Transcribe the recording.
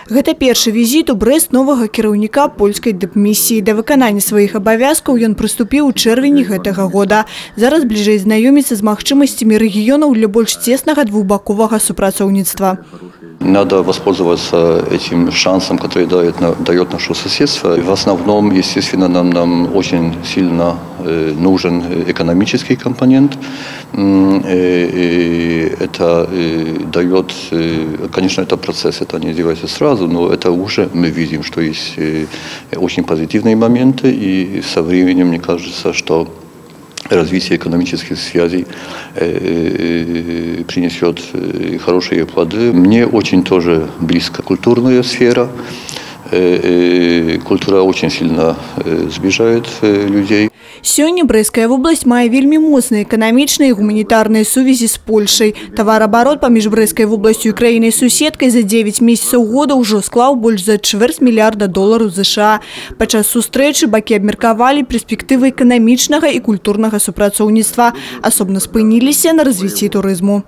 Гэта першы візіт у Брэст новага кіраўніка польскай дыпмісіі. Да выканання сваіх абавязкаў ён прыступіў у чэрвені гэтага года. Зараз бліжэй знаёміцца з магчымасцямі рэгіёнаў для больш цеснага двухбаковага супрацоўніцтва. Надо воспользоваться этим шансом, который дает наше соседство. В основном, естественно, нам очень сильно нужен экономический компонент. Это дает, конечно, это процесс, это не делается сразу, но это уже мы видим, что есть очень позитивные моменты, и со временем, мне кажется, что развитие экономических связей принесет хорошие плоды. Мне очень тоже близко культурная сфера. Культура очень сильно сближает людей. Сёння Брэсцкая вобласць мае вельмі моцныя эканамічныя і гуманітарныя сувязі з Польшай. Тавараабарот паміж Брэсцкай вобласцю і краінай-суседкай за 9 месяцаў года ўжо склаў больш за $250 мільярда США. Падчас сустрэчы бакі абмеркавалі перспектывы эканамічнага і культурнага супрацоўніцтва. Асобна спыніліся на развіцці турызму.